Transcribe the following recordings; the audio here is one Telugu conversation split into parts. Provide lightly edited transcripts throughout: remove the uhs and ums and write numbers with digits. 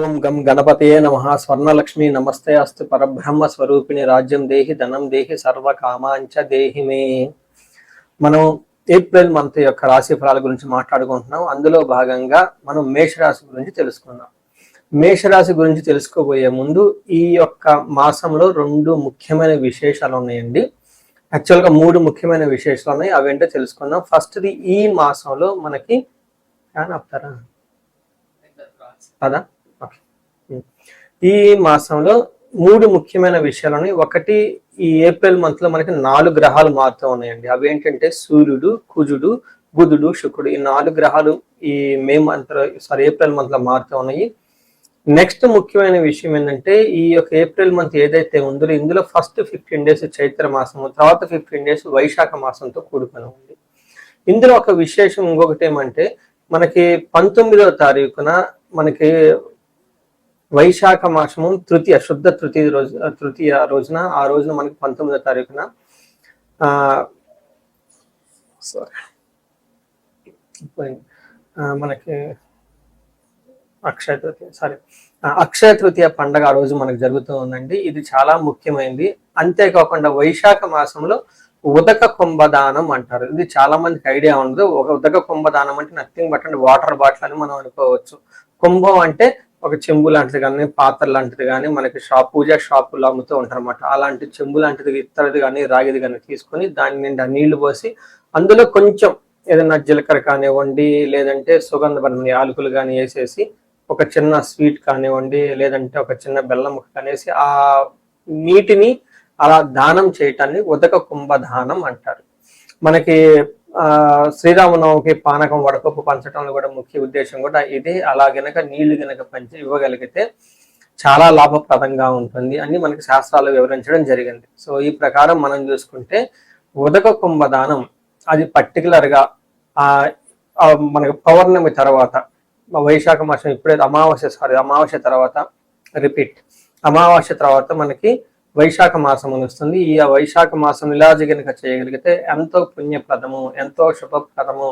ఓం గం గణపతయే నమః. స్వర్ణలక్ష్మి నమస్తే అస్తు. పరబ్రహ్మ స్వరూపిణి రాజ్యం దేహి ధనం దేహి సర్వకామాంచ దేహి మే. మనం ఏప్రిల్ మంత్ యొక్క రాశి ఫలాల గురించి మాట్లాడుకుంటున్నాం. అందులో భాగంగా మనం మేషరాశి గురించి తెలుసుకుందాం. మేషరాశి గురించి తెలుసుకోబోయే ముందు ఈ యొక్క మాసంలో రెండు ముఖ్యమైన విశేషాలు ఉన్నాయండి. యాక్చువల్గా మూడు ముఖ్యమైన విశేషాలు ఉన్నాయి. అవేంటో తెలుసుకుందాం. ఫస్ట్ది, ఈ మాసంలో మనకి ఆపుతారా కదా. ఈ మాసంలో మూడు ముఖ్యమైన విషయాలని, ఒకటి, ఈ ఏప్రిల్ మంత్ లో మనకి 4 గ్రహాలు మారుతూ ఉన్నాయండి. అవి ఏంటంటే సూర్యుడు, కుజుడు, బుధుడు, శుక్రుడు. ఈ 4 గ్రహాలు ఈ ఏప్రిల్ మంత్ లో మారుతూ ఉన్నాయి. నెక్స్ట్ ముఖ్యమైన విషయం ఏంటంటే, ఈ యొక్క ఏప్రిల్ మంత్ ఏదైతే ఉందో ఇందులో ఫస్ట్ 15 డేస్ చైత్ర మాసము, తర్వాత 15 డేస్ వైశాఖ మాసంతో కూడుకొని ఉంది. ఇందులో ఒక విశేషం ఇంకొకటి ఏమంటే, మనకి 19వ తారీఖున మనకి వైశాఖ మాసము శుద్ధ తృతీయ రోజున ఆ రోజున మనకి 19వ తారీఖున మనకి అక్షయ తృతీయ పండగ ఆ రోజు మనకు జరుగుతూ ఉందండి. ఇది చాలా ముఖ్యమైనది. అంతేకాకుండా వైశాఖ మాసంలో ఉదక కుంభదానం అంటారు. ఇది చాలా మందికి ఐడియా ఉండదు. ఒక ఉదక కుంభదానం అంటే నథింగ్ బట్ వాటర్ బాటిల్ అని మనం అనుకోవచ్చు. కుంభం అంటే ఒక చెంబు లాంటిది కానీ, పాత్ర లాంటిది కానీ, మనకి పూజా షాపుల్లో అమ్ముతూ ఉంటారు అన్నమాట. అలాంటి చెంబు లాంటిది, ఇత్తడిది కానీ, రాగిది కానీ తీసుకొని దాని నిండా నీళ్లు పోసి అందులో కొంచెం ఏదైనా జీలకర్ర కానివ్వండి, లేదంటే సుగంధభరిత యాలకులు కానీ వేసేసి, ఒక చిన్న స్వీట్ కానివ్వండి, లేదంటే ఒక చిన్న బెల్లం ముక్క కానేసి ఆ నీటిని అలా దానం చేయటాన్ని ఉదక కుంభదానం అంటారు. మనకి శ్రీరామనవమికి పానకం వడపప్పు పంచడంలో కూడా ముఖ్య ఉద్దేశం కూడా ఇదే. అలా గనక నీళ్లు గనక పంచి ఇవ్వగలిగితే చాలా లాభప్రదంగా ఉంటుంది అని మనకి శాస్త్రాలు వివరించడం జరిగింది. సో ఈ ప్రకారం మనం చూసుకుంటే ఉదక కుంభదానం అది పర్టికులర్గా మనకి పౌర్ణమి తర్వాత, వైశాఖ మాసం ఇప్పుడైతే అమావాస్య తర్వాత అమావాస్య తర్వాత మనకి వైశాఖ మాసం అని వస్తుంది. ఈ వైశాఖ మాసం ఇలా గనుక చేయగలిగితే ఎంతో పుణ్యప్రదము, ఎంతో శుభప్రదము,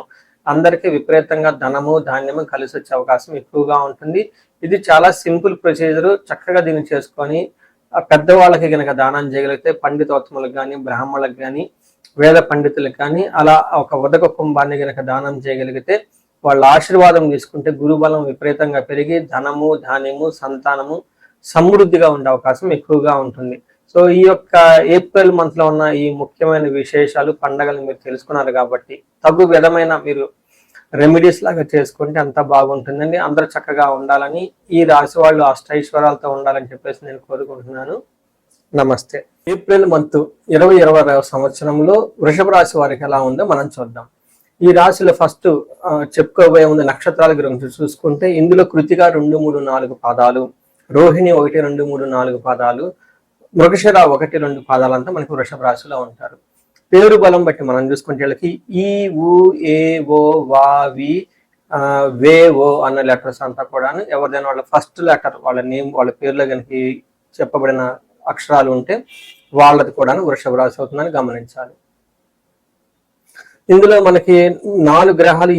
అందరికీ విపరీతంగా ధనము ధాన్యము కలిసి వచ్చే అవకాశం ఎక్కువగా ఉంటుంది. ఇది చాలా సింపుల్ ప్రొసీజర్. చక్కగా దీన్ని చేసుకొని పెద్దవాళ్ళకి గనక దానం చేయగలిగితే, పండితోత్తములకు కానీ, బ్రాహ్మణులకు కానీ, వేద పండితులకు కానీ అలా ఒక ఉదక కుంభాన్ని గనక దానం చేయగలిగితే, వాళ్ళ ఆశీర్వాదం తీసుకుంటే గురుబలం విపరీతంగా పెరిగి ధనము ధాన్యము సంతానము సమృద్ధిగా ఉండే అవకాశం ఎక్కువగా ఉంటుంది. సో ఈ యొక్క ఏప్రిల్ మంత్ లో ఉన్న ఈ ముఖ్యమైన విశేషాలు, పండగలు మీరు తెలుసుకున్నారు కాబట్టి తగు విధమైన మీరు రెమెడీస్ లాగా చేసుకుంటే అంత బాగుంటుందండి. అందరూ చక్కగా ఉండాలని, ఈ రాశి వాళ్ళు అష్టైశ్వర్యాలతో ఉండాలని చెప్పేసి నేను కోరుకుంటున్నాను. నమస్తే. ఏప్రిల్ మంత్ 2020వ సంవత్సరంలో వృషభ రాశి వారికి ఎలా ఉందో మనం చూద్దాం. ఈ రాశిలో ఫస్ట్ చెప్పుకోబోయే ముందు నక్షత్రాల గురించి చూసుకుంటే, ఇందులో కృతిక 2, 3, 4 పాదాలు, రోహిణి 1, 2, 3, 4 పాదాలు, మృగశిర 1, 2 పాదాలంతా మనకి వృషభ రాశిలో ఉంటారు. పేరు బలం బట్టి మనం చూసుకుంటే వీళ్ళకి ఈ, ఊ, ఏ, ఓ, వా, వి, వే, ఓ అన్న లెటర్స్ అంతా కూడా ఎవరిదైనా వాళ్ళ ఫస్ట్ లెటర్, వాళ్ళ నేమ్, వాళ్ళ పేర్లో కనుక చెప్పబడిన అక్షరాలు ఉంటే వాళ్ళది కూడా వృషభ రాశి అవుతుందని గమనించాలి. ఇందులో మనకి 4 గ్రహాలు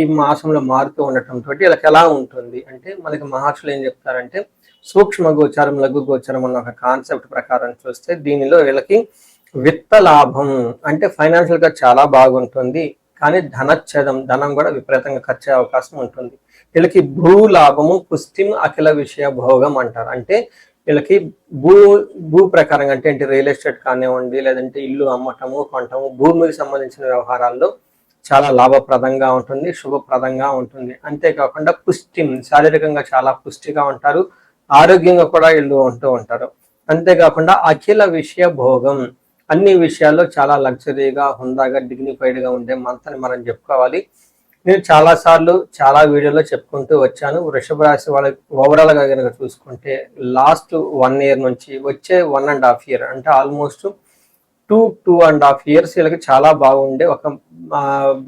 ఈ మాసంలో మారుతూ ఉండటంతో వీళ్ళకి ఎలా ఉంటుంది అంటే, మనకి మహర్షులు ఏం చెప్తారంటే, సూక్ష్మ గోచారం లఘు గోచారం అన్న ఒక కాన్సెప్ట్ ప్రకారం చూస్తే దీనిలో వీళ్ళకి విత్త లాభం అంటే ఫైనాన్షియల్ గా చాలా బాగుంటుంది. కానీ ధనం కూడా విపరీతంగా ఖర్చు అయ్యే అవకాశం ఉంటుంది. వీళ్ళకి భూ లాభము పుష్టిం అఖిల విషయ భోగం అంటారు. అంటే వీళ్ళకి భూ ప్రకారంగా అంటే ఏంటి, రియల్ ఎస్టేట్ కానివ్వండి, లేదంటే ఇల్లు అమ్మటము కొనటము, భూమికి సంబంధించిన వ్యవహారాల్లో చాలా లాభప్రదంగా ఉంటుంది, శుభప్రదంగా ఉంటుంది. అంతేకాకుండా శారీరకంగా చాలా పుష్టిగా ఉంటారు, ఆరోగ్యంగా కూడా వీళ్ళు ఉంటూ ఉంటారు. అంతేకాకుండా అఖిల విషయ భోగం, అన్ని విషయాల్లో చాలా లగ్జరీగా, హుందాగా, డిగ్నిఫైడ్గా ఉండే మంత్ అని మనం చెప్పుకోవాలి. నేను చాలాసార్లు చాలా వీడియోలో చెప్పుకుంటూ వచ్చాను. వృషభ రాశి వాళ్ళకి ఓవరాల్గా కనుక చూసుకుంటే లాస్ట్ 1 ఇయర్ నుంచి వచ్చే 1.5 ఇయర్ అంటే ఆల్మోస్ట్ 2.5 ఇయర్స్ వీళ్ళకి చాలా బాగుండే ఒక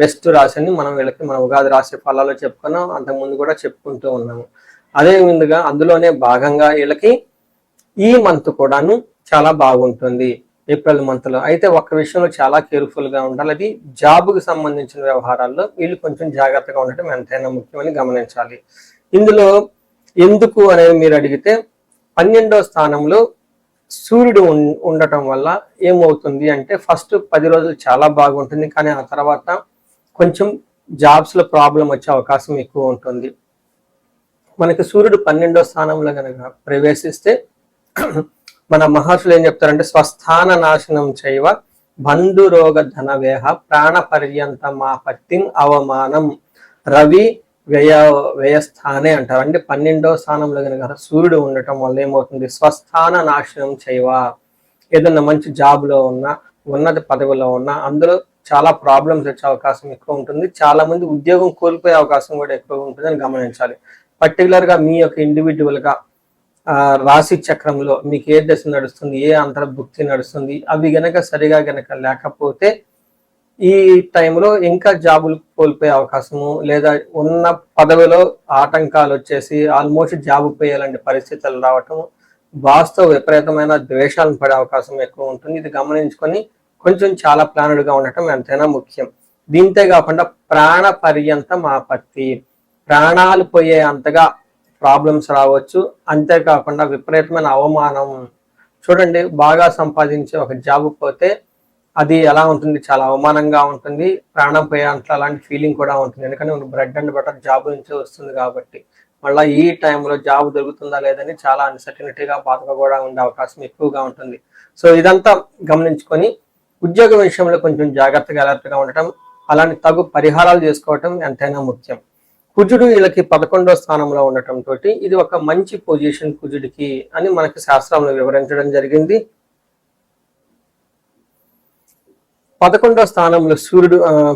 బెస్ట్ రాశిని మనం మన ఉగాది రాశి ఫలాల్లో చెప్పుకున్నాం. అంతకుముందు కూడా చెప్పుకుంటూ ఉన్నాము. అదే విధంగా అందులోనే భాగంగా వీళ్ళకి ఈ మంత్ కూడాను చాలా బాగుంటుంది ఏప్రిల్ మంత్ లో. అయితే ఒక్క విషయంలో చాలా కేర్ఫుల్ గా ఉండాలి. అది జాబ్కి సంబంధించిన వ్యవహారాల్లో వీళ్ళు కొంచెం జాగ్రత్తగా ఉండటం ఎంతైనా ముఖ్యమని గమనించాలి. ఇందులో ఎందుకు అనేది మీరు అడిగితే 12వ స్థానంలో సూర్యుడు ఉండటం వల్ల ఏమవుతుంది అంటే ఫస్ట్ 10 రోజులు చాలా బాగుంటుంది, కానీ ఆ తర్వాత కొంచెం జాబ్స్ లో ప్రాబ్లం వచ్చే అవకాశం ఎక్కువ ఉంటుంది. మనకి సూర్యుడు 12వ స్థానంలో కనుక ప్రవేశిస్తే మన మహర్షులు ఏం చెప్తారంటే స్వస్థాన నాశనం చేయవ బంధురోగ ధనవేహ ప్రాణ పర్యంతమాపత్తిం అవమానం రవి వ్యయస్థానే అంటారు. అంటే 12వ స్థానంలో కనుక సూర్యుడు ఉండటం వల్ల ఏమవుతుంది, స్వస్థాన నాశనం చేయవ, ఏదన్నా మంచి జాబ్ లో ఉన్నా ఉన్నత పదవిలో ఉన్నా అందులో చాలా ప్రాబ్లమ్స్ వచ్చే అవకాశం ఎక్కువ ఉంటుంది. చాలా మంది ఉద్యోగం కోల్పోయే అవకాశం కూడా ఎక్కువ ఉంటుందని గమనించాలి. పర్టికులర్ గా మీ యొక్క ఇండివిజువల్ గా రాశి చక్రంలో మీకు ఏ దశ నడుస్తుంది, ఏ అంతర్భుక్తి నడుస్తుంది, అవి గనక సరిగా గనక లేకపోతే ఈ టైంలో ఇంకా జాబులు కోల్పోయే అవకాశము, లేదా ఉన్న పదవిలో ఆటంకాలు వచ్చేసి ఆల్మోస్ట్ జాబు పోయేలాంటి పరిస్థితులు రావటం, వాస్తవ విపరీతమైన ద్వేషాలను పడే అవకాశం ఎక్కువ ఉంటుంది. ఇది గమనించుకొని కొంచెం చాలా ప్లానుడ్ గా ఉండటం ఎంతైనా ముఖ్యం. దీంతే కాకుండా ప్రాణ పర్యంతం ఆపత్తి, ప్రాణాలు పోయే అంతగా ప్రాబ్లమ్స్ రావచ్చు. అంతేకాకుండా విపరీతమైన అవమానం. చూడండి, బాగా సంపాదించే ఒక జాబ్ పోతే అది ఎలా ఉంటుంది, చాలా అవమానంగా ఉంటుంది, ప్రాణం పోయేంత అలాంటి ఫీలింగ్ కూడా ఉంటుంది. ఎందుకంటే బ్రెడ్ అండ్ బటర్ జాబ్ నుంచి వస్తుంది కాబట్టి. మళ్ళీ ఈ టైంలో జాబ్ దొరుకుతుందా లేదని చాలా అన్సర్టనిటీగా బాధగా కూడా ఉండే అవకాశం ఎక్కువగా ఉంటుంది. సో ఇదంతా గమనించుకొని ఉద్యోగ విషయంలో కొంచెం జాగ్రత్తగా అలర్ట్గా ఉండటం, అలాంటి తగు పరిహారాలు చేసుకోవటం ఎంతైనా ముఖ్యం. కుజుడు వీళ్ళకి 11వ స్థానంలో ఉండటం తోటి ఇది ఒక మంచి పొజిషన్ కుజుడికి అని మనకి శాస్త్రంలో వివరించడం జరిగింది. 11వ స్థానంలో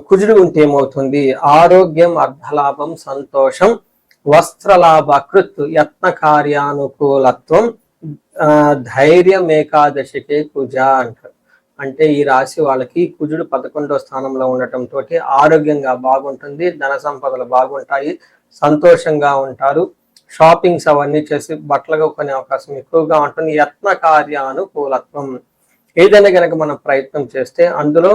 కుజుడు ఉంటే ఏమవుతుంది, ఆరోగ్యం, అర్ధలాభం, సంతోషం, వస్త్రలాభ, కృత్, యత్న కార్యానుకూలత్వం, ధైర్యం, ఏకాదశికే కుజ అంటారు. అంటే ఈ రాశి వాళ్ళకి కుజుడు 11వ స్థానంలో ఉండటం తోటి ఆరోగ్యంగా బాగుంటుంది, ధన సంపదలు బాగుంటాయి, సంతోషంగా ఉంటారు, షాపింగ్స్ అవన్నీ చేసి బట్టలుగా కొనే అవకాశం ఎక్కువగా ఉంటుంది. యత్న కార్యానుకూలత్వం, ఏదైనా కనుక మనం ప్రయత్నం చేస్తే అందులో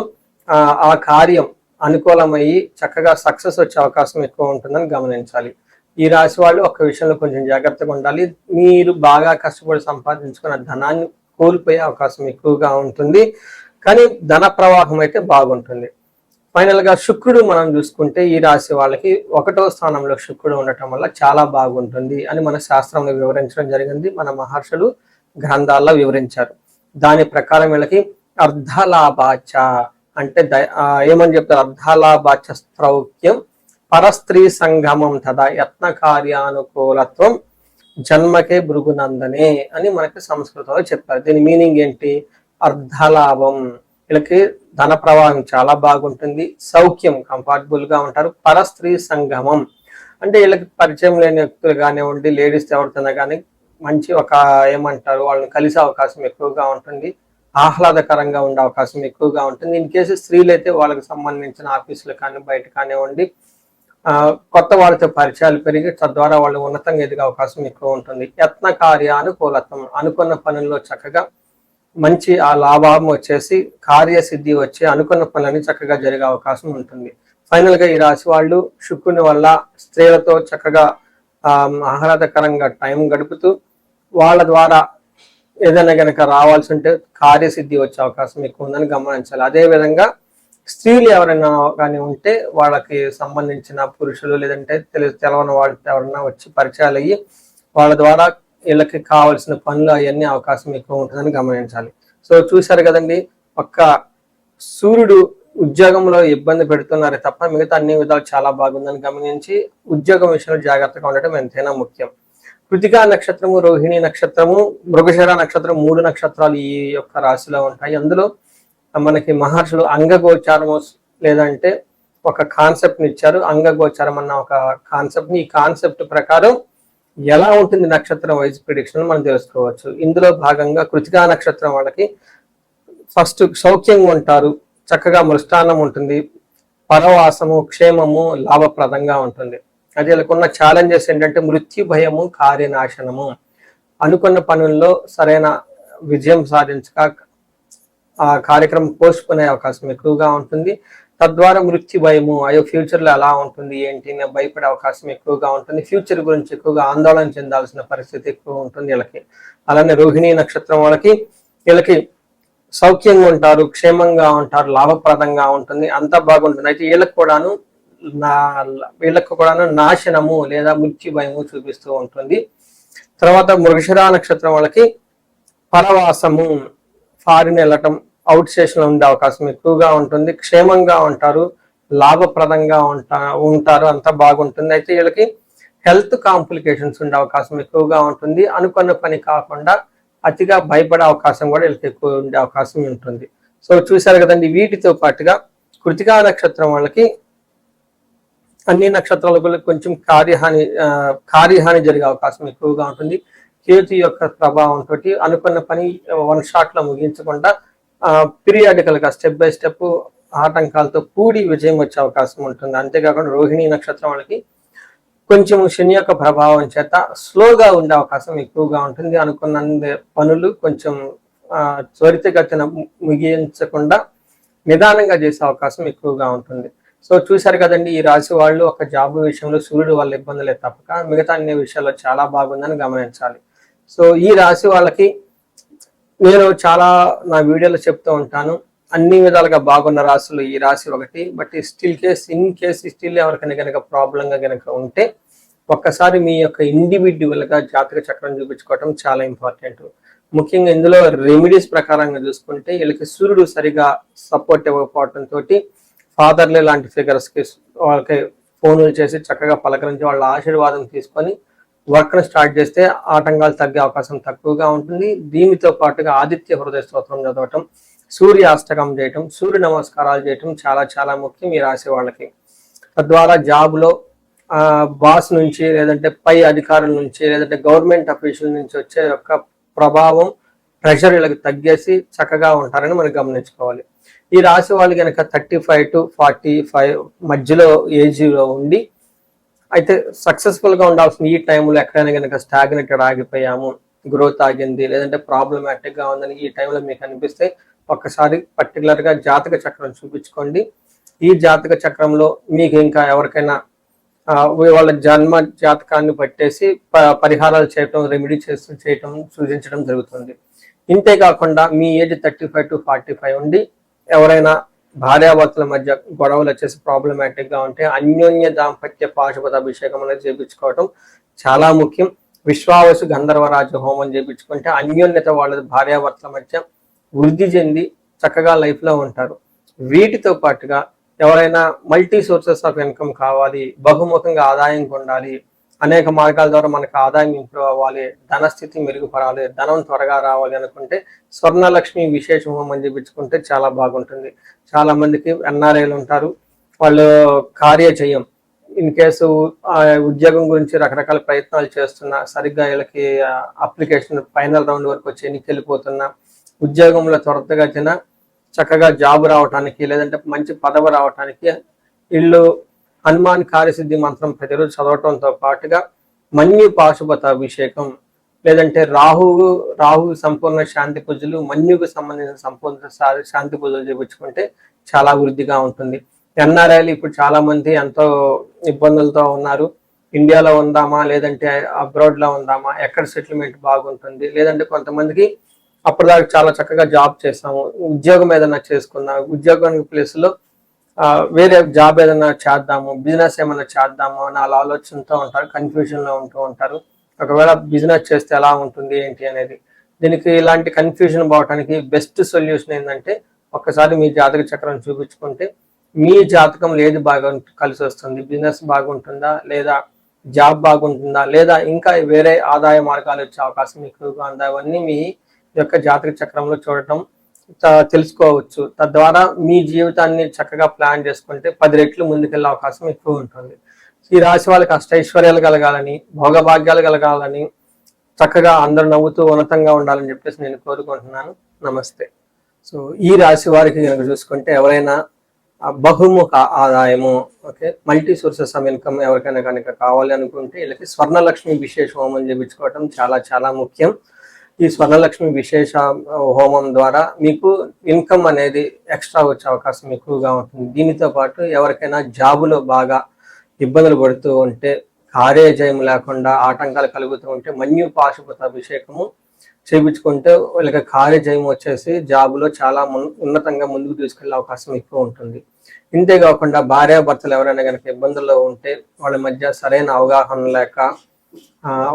ఆ కార్యం అనుకూలమయ్యి చక్కగా సక్సెస్ వచ్చే అవకాశం ఎక్కువ ఉంటుందని గమనించాలి. ఈ రాశి వాళ్ళు ఒక్క విషయంలో కొంచెం జాగ్రత్తగా ఉండాలి. మీరు బాగా కష్టపడి సంపాదించుకున్న ధనాన్ని కోల్పోయే అవకాశం ఎక్కువగా ఉంటుంది, కానీ ధన ప్రవాహం అయితే బాగుంటుంది. ఫైనల్ గా శుక్రుడు మనం చూసుకుంటే ఈ రాశి వాళ్ళకి 1వ స్థానంలో శుక్రుడు ఉండటం వల్ల చాలా బాగుంటుంది అని మన శాస్త్రంలో వివరించడం జరిగింది. మన మహర్షులు గ్రంథాల్లో వివరించారు. దాని ప్రకారం వీళ్ళకి అర్ధలాభాచ అంటే ఏమని చెప్తారు, అర్ధలాభాచ స్థౌక్యం, పరస్త్రీ సంగమం తదా యత్న కార్యానుకూలత్వం, జన్మకే భృగునందనే అని మనకి సంస్కృతంలో చెప్పారు. దీని మీనింగ్ ఏంటి, అర్ధలాభం, వీళ్ళకి ధన ప్రవాహం చాలా బాగుంటుంది, సౌఖ్యం, కంఫర్టబుల్ గా ఉంటారు, పరస్త్రీ సంగమం అంటే వీళ్ళకి పరిచయం లేని వ్యక్తులు కానివ్వండి, లేడీస్ ఎవరితోనా కానీ మంచి ఒక ఏమంటారు వాళ్ళని కలిసే అవకాశం ఎక్కువగా ఉంటుంది, ఆహ్లాదకరంగా ఉండే అవకాశం ఎక్కువగా ఉంటుంది. ఇన్ కేసు స్త్రీలు అయితే వాళ్ళకి సంబంధించిన ఆఫీసులు కానీ బయట కానివ్వండి కొత్త వాళ్ళతో పరిచయాలు పెరిగి తద్వారా వాళ్ళు ఉన్నతంగా ఎదిగే అవకాశం ఎక్కువ ఉంటుంది. యత్న కార్యానుకూలత్వం, అనుకున్న పనుల్లో చక్కగా మంచి ఆ లాభం వచ్చేసి కార్యసిద్ధి వచ్చి అనుకున్న పనులన్నీ చక్కగా జరిగే అవకాశం ఉంటుంది. ఫైనల్ గా ఈ రాశి వాళ్ళు శుక్రుని వల్ల స్త్రీలతో చక్కగా ఆహ్లాదకరంగా టైం గడుపుతూ వాళ్ళ ద్వారా ఏదైనా కనుక రావాల్సి ఉంటే కార్యసిద్ధి వచ్చే అవకాశం ఎక్కువ ఉందని గమనించాలి. అదే విధంగా స్త్రీలు ఎవరైనా కానీ ఉంటే వాళ్ళకి సంబంధించిన పురుషులు లేదంటే తెలవని వాళ్ళు ఎవరైనా వచ్చి పరిచయాలు అయ్యి వాళ్ళ ద్వారా వీళ్ళకి కావాల్సిన పనులు అవన్నీ అవకాశం ఎక్కువ ఉంటుందని గమనించాలి. సో చూశారు కదండి, ఒక్క సూర్యుడు ఉద్యోగంలో ఇబ్బంది పెడుతున్నారే తప్ప మిగతా అన్ని విధాలు చాలా బాగుందని గమనించి ఉద్యోగం విషయంలో జాగ్రత్తగా ఉండటం ఎంతైనా ముఖ్యం. కృతికా నక్షత్రము, రోహిణి నక్షత్రము, మృగశిర నక్షత్రం 3 నక్షత్రాలు ఈ యొక్క రాశిలో ఉంటాయి. అందులో మనకి మహర్షులు అంగగోచారము లేదంటే ఒక కాన్సెప్ట్ ని ఇచ్చారు. అంగగోచారం అన్న ఒక కాన్సెప్ట్ ని, ఈ కాన్సెప్ట్ ప్రకారం ఎలా ఉంటుంది నక్షత్రం వైజ్ ప్రిడిక్షన్ మనం తెలుసుకోవచ్చు. ఇందులో భాగంగా కృతికా నక్షత్రం వాళ్ళకి ఫస్ట్ సౌఖ్యంగా ఉంటారు, చక్కగా మృష్టాన్నం ఉంటుంది, పరవాసము, క్షేమము, లాభప్రదంగా ఉంటుంది. అది వీళ్ళకున్న ఛాలెంజెస్ ఏంటంటే మృత్యు భయము, కార్యనాశనము, అనుకున్న పనుల్లో సరైన విజయం సాధించక ఆ కార్యక్రమం పోస్ట్పోనే అవకాశం ఎక్కువగా ఉంటుంది. తద్వారా మృత్యు భయము, అయ్యో ఫ్యూచర్ లో ఎలా ఉంటుంది ఏంటి అని భయపడే అవకాశం ఎక్కువగా ఉంటుంది. ఫ్యూచర్ గురించి ఎక్కువగా ఆందోళన చెందాల్సిన పరిస్థితి ఎక్కువ ఉంటుంది వీళ్ళకి. అలానే రోహిణి నక్షత్రం వాళ్ళకి వీళ్ళకి సౌఖ్యంగా ఉంటారు, క్షేమంగా ఉంటారు, లాభప్రదంగా ఉంటుంది, అంతా బాగుంటుంది. అయితే వీళ్ళకు కూడాను నాశనము లేదా మృత్యు భయము చూపిస్తూ ఉంటుంది. తర్వాత మృగశిర నక్షత్రం వాళ్ళకి పరవాసము, ఫారిన్ వెళ్ళటం, అవుట్ స్టేషన్ లో ఉండే అవకాశం ఎక్కువగా ఉంటుంది, క్షేమంగా ఉంటారు, లాభప్రదంగా ఉంటారు, అంతా బాగుంటుంది. అయితే వీళ్ళకి హెల్త్ కాంప్లికేషన్స్ ఉండే అవకాశం ఎక్కువగా ఉంటుంది. అనుకున్న పని కాకుండా అతిగా భయపడే అవకాశం కూడా వీళ్ళకి ఎక్కువ ఉండే అవకాశం ఉంటుంది. సో చూశారు కదండి. వీటితో పాటుగా కృతికా నక్షత్రం వాళ్ళకి అన్ని నక్షత్రాలకు కొంచెం కార్యహాని జరిగే అవకాశం ఎక్కువగా ఉంటుంది. కేతు యొక్క ప్రభావంతో అనుకున్న పని వన్ షాట్ లో ముగించకుండా పీరియాడికల్ గా స్టెప్ బై స్టెప్ ఆటంకాలతో కూడి విజయం వచ్చే అవకాశం ఉంటుంది. అంతేకాకుండా రోహిణి నక్షత్రం వాళ్ళకి కొంచెం శని యొక్క ప్రభావం చేత స్లోగా ఉండే అవకాశం ఎక్కువగా ఉంటుంది. అనుకున్న పనులు కొంచెం త్వరితగతిన ముగించకుండా నిదానంగా చేసే అవకాశం ఎక్కువగా ఉంటుంది. సో చూశారు కదండి, ఈ రాశి వాళ్ళు ఒక జాబ్ విషయంలో సూర్యుడు వల్ల ఇబ్బందులే తప్పక మిగతా అన్ని విషయాల్లో చాలా బాగుందని గమనించాలి. సో ఈ రాశి వాళ్ళకి నేను చాలా నా వీడియోలో చెప్తూ ఉంటాను, అన్ని విధాలుగా బాగున్న రాశులు ఈ రాశి ఒకటి. బట్ ఇన్ కేస్ స్టిల్ ఎవరికైనా కనుక ప్రాబ్లంగా కనుక ఉంటే ఒక్కసారి మీ యొక్క ఇండివిడ్యువల్ గా జాతక చక్రం చూపించుకోవటం చాలా ఇంపార్టెంట్. ముఖ్యంగా ఇందులో రెమెడీస్ ప్రకారంగా చూసుకుంటే వీళ్ళకి సూర్యుడు సరిగా సపోర్ట్ ఇవ్వకపోవటం తోటి ఫాదర్లే లాంటి ఫిగర్స్ కి వాళ్ళకి ఫోన్లు చేసి చక్కగా పలకరించి వాళ్ళ ఆశీర్వాదం తీసుకొని వర్క్ ను స్టార్ట్ చేస్తే ఆటంకాలు తగ్గే అవకాశం తక్కువగా ఉంటుంది. దీనితో పాటుగా ఆదిత్య హృదయ స్తోత్రం చదవటం, సూర్యాష్టకం చేయటం, సూర్య నమస్కారాలు చేయటం చాలా చాలా ముఖ్యం ఈ రాశి వాళ్ళకి. తద్వారా జాబ్ లో బాస్ నుంచి, లేదంటే పై అధికారుల నుంచి, లేదంటే గవర్నమెంట్ అఫీషియల్ నుంచి వచ్చే యొక్క ప్రభావం, ప్రెషర్ వీళ్ళకి తగ్గేసి చక్కగా ఉంటారని మనం గమనించుకోవాలి. ఈ రాశి వాళ్ళు కనుక 35 to 45 మధ్యలో ఏజ్ లో ఉండి అయితే సక్సెస్ఫుల్ గా ఉండాల్సిన ఈ టైంలో ఎక్కడైనా కనుక స్టాగ్నేటెడ్ ఆగిపోయాము, గ్రోత్ ఆగింది, లేదంటే ప్రాబ్లమాటిక్ గా ఉందని ఈ టైంలో మీకు అనిపిస్తే ఒక్కసారి పర్టికులర్ గా జాతక చక్రం చూపించుకోండి. ఈ జాతక చక్రంలో మీకు ఇంకా ఎవరికైనా వాళ్ళ జన్మ జాతకాన్ని పట్టేసి పరిహారాలు చేయటం, రెమెడీ చేయటం సూచించడం జరుగుతుంది. ఇంతే కాకుండా మీ ఏజ్ 35 to 45 ఉండి ఎవరైనా భార్యాభర్తల మధ్య గొడవలు వచ్చేసి ప్రాబ్లమాటిక్ గా ఉంటే అన్యోన్య దాంపత్య పాశుపత అభిషేకం అనేది చేయించుకోవటం చాలా ముఖ్యం. విశ్వావసు గంధర్వరాజు హోమం చేయించుకుంటే అన్యోన్యత వాళ్ళ భార్యాభర్తల మధ్య వృద్ధి చెంది చక్కగా లైఫ్ లో ఉంటారు. వీటితో పాటుగా ఎవరైనా మల్టీ సోర్సెస్ ఆఫ్ ఇన్కమ్ కావాలి, బహుముఖంగా ఆదాయం పొందాలి, అనేక మార్గాల ద్వారా మనకు ఆదాయం ఇంప్రూవ్ అవ్వాలి, ధనస్థితి మెరుగుపడాలి, ధనం త్వరగా రావాలి అనుకుంటే స్వర్ణలక్ష్మి విశేష హోమం చేయించుకుంటే చాలా బాగుంటుంది. చాలా మందికి ఎన్ఆర్ఐలు ఉంటారు, వాళ్ళు కార్యజయం ఇన్ కేసు ఉద్యోగం గురించి రకరకాల ప్రయత్నాలు చేస్తున్నా, సరిగ్గా వీళ్ళకి అప్లికేషన్ ఫైనల్ రౌండ్ వరకు వచ్చి ఎన్నికెళ్ళిపోతున్నా, ఉద్యోగంలో త్వరతగతిన చక్కగా జాబ్ రావటానికి, లేదంటే మంచి పదవి రావటానికి వీళ్ళు హనుమాన్ కార్యసిద్ధి మంత్రం ప్రతిరోజు చదవటంతో పాటుగా మన్యు పాశుపత అభిషేకం, లేదంటే రాహు సంపూర్ణ శాంతి పూజలు, మన్యుకు సంబంధించిన సంపూర్ణ శాంతి పూజలు చేయించుకుంటే చాలా వృద్ధిగా ఉంటుంది. ఎన్ఆర్ఐలు ఇప్పుడు చాలా మంది ఎంతో ఇబ్బందులతో ఉన్నారు. ఇండియాలో ఉందామా, లేదంటే అబ్రాడ్ లో ఉందామా, ఎక్కడ సెటిల్మెంట్ బాగుంటుంది, లేదంటే కొంతమందికి అప్పటిదాకా చాలా చక్కగా జాబ్ చేస్తాము, ఉద్యోగం ఏదైనా చేసుకున్నా, ఉద్యోగానికి ప్లేస్ లో వేరే జాబ్ ఏదైనా చేద్దాము, బిజినెస్ ఏమైనా చేద్దాము అని అలా ఆలోచనతో ఉంటారు, కన్ఫ్యూజన్ లో ఉంటూ ఉంటారు. ఒకవేళ బిజినెస్ చేస్తే ఎలా ఉంటుంది ఏంటి అనేది. దీనికి ఇలాంటి కన్ఫ్యూజన్ పోవడానికి బెస్ట్ సొల్యూషన్ ఏంటంటే ఒక్కసారి మీ జాతక చక్రం చూపించుకుంటే మీ జాతకం ఏది బాగా కలిసి వస్తుంది, బిజినెస్ బాగుంటుందా, లేదా జాబ్ బాగుంటుందా, లేదా ఇంకా వేరే ఆదాయ మార్గాలు వచ్చే అవకాశం ఎక్కువగా ఉందా, అవన్నీ మీ యొక్క జాతక చక్రంలో చూడటం తెలుసుకోవచ్చు. తద్వారా మీ జీవితాన్ని చక్కగా ప్లాన్ చేసుకుంటే 10 రెట్లు ముందుకెళ్ళే అవకాశం ఎక్కువ ఉంటుంది. ఈ రాశి వాళ్ళకి అష్టైశ్వర్యాలు కలగాలని, భోగభాగ్యాలు కలగాలని, చక్కగా అందరూ నవ్వుతూ ఉన్నతంగా ఉండాలని చెప్పేసి నేను కోరుకుంటున్నాను. నమస్తే. సో ఈ రాశి వారికి కనుక చూసుకుంటే ఎవరైనా బహుముఖ ఆదాయము, okay, multi sources of income ఎవరికైనా కనుక కావాలి అనుకుంటే వీళ్ళకి స్వర్ణలక్ష్మి విశేష హోమం చేయించుకోవటం చాలా చాలా ముఖ్యం. ఈ స్వర్ణలక్ష్మి విశేష హోమం ద్వారా మీకు ఇన్కమ్ అనేది ఎక్స్ట్రా వచ్చే అవకాశం ఎక్కువగా ఉంటుంది. దీనితో పాటు ఎవరికైనా జాబులో బాగా ఇబ్బందులు పడుతూ ఉంటే, కార్యజయం లేకుండా ఆటంకాలు కలుగుతూ ఉంటే మన్యు పాశుపత అభిషేకము చేయించుకుంటే వాళ్ళకి కార్యజయం వచ్చేసి జాబులో చాలా ఉన్నతంగా ముందుకు తీసుకెళ్లే అవకాశం ఎక్కువ ఉంటుంది. ఇంతేకాకుండా భార్యాభర్తలు ఎవరైనా కనుక ఇబ్బందుల్లో ఉంటే వాళ్ళ మధ్య సరైన అవగాహన లేక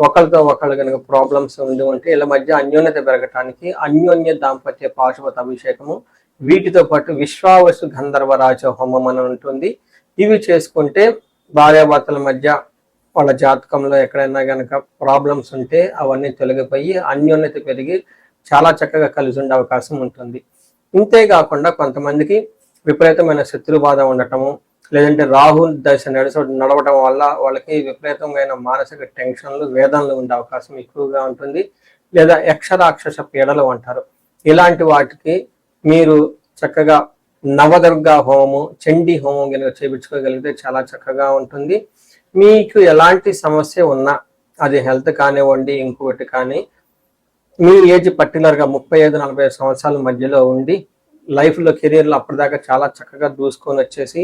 ఒకరితో ఒకళ్ళు కనుక ప్రాబ్లమ్స్ ఉంటే వీళ్ళ మధ్య అన్యోన్యత పెరగటానికి అన్యోన్య దాంపత్య పాశుపత అభిషేకము, వీటితో పాటు విశ్వావసు గంధర్వరాజ హోమం అని ఉంటుంది. ఇవి చేసుకుంటే భార్యాభర్తల మధ్య వాళ్ళ జాతకంలో ఎక్కడైనా కనుక ప్రాబ్లమ్స్ ఉంటే అవన్నీ తొలగిపోయి అన్యోన్యత పెరిగి చాలా చక్కగా కలిసి ఉండే అవకాశం ఉంటుంది. ఇంతేకాకుండా కొంతమందికి విపరీతమైన శత్రుబాధ ఉండటము, లేదంటే రాహు దశ నడవడం వల్ల వాళ్ళకి విపరీతమైన మానసిక టెన్షన్లు, వేదనలు ఉండే అవకాశం ఎక్కువగా ఉంటుంది. లేదా యక్షరాక్షస పీడలు అంటారు. ఇలాంటి వాటికి మీరు చక్కగా నవదుర్గా హోమము, చండీ హోమం కనుక చేయించుకోగలిగితే చాలా చక్కగా ఉంటుంది. మీకు ఎలాంటి సమస్య ఉన్నా, అది హెల్త్ కానివ్వండి, ఇంకొకటి కానీ, మీ ఏజ్ పర్టికులర్గా 35-40 సంవత్సరాల మధ్యలో ఉండి లైఫ్లో కెరీర్లో అప్పటిదాకా చాలా చక్కగా దూసుకొని వచ్చేసి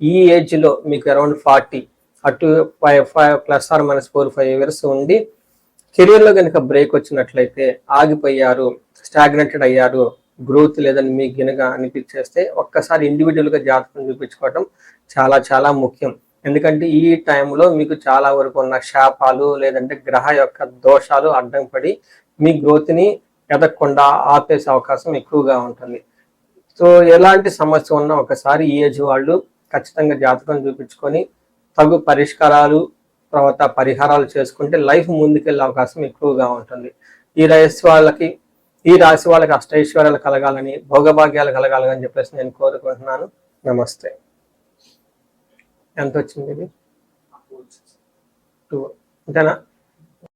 ఈ ఏజ్లో మీకు అరౌండ్ 40 అటు 5 ప్లస్ ఆర్ మైనస్ 4-5 ఇయర్స్ ఉండి కెరీర్లో కనుక బ్రేక్ వచ్చినట్లయితే, ఆగిపోయారు, స్టాగ్నెటెడ్ అయ్యారు, గ్రోత్ లేదని మీకు కనుక అనిపించేస్తే ఒక్కసారి ఇండివిజువల్గా జాతకం చూపించుకోవడం చాలా చాలా ముఖ్యం. ఎందుకంటే ఈ టైంలో మీకు చాలా వరకు ఉన్న శాపాలు లేదంటే గ్రహ యొక్క దోషాలు అడ్డం పడి మీ గ్రోత్ని ఎదగకుండా ఆపేసే అవకాశం ఎక్కువగా ఉంటుంది. సో ఎలాంటి సమస్య ఉన్నా ఒకసారి ఈ ఏజ్ వాళ్ళు ఖచ్చితంగా జాతకం చూపించుకొని తగు పరిష్కారాలు తర్వాత పరిహారాలు చేసుకుంటే లైఫ్ ముందుకెళ్ళే అవకాశం ఎక్కువగా ఉంటుంది. ఈ రాశి వాళ్ళకి అష్టైశ్వర్యాలు కలగాలని, భోగభాగ్యాలు కలగాలని చెప్పేసి నేను కోరుకుంటున్నాను. నమస్తే. ఎంత వచ్చింది ఇది? 2 అంతేనా?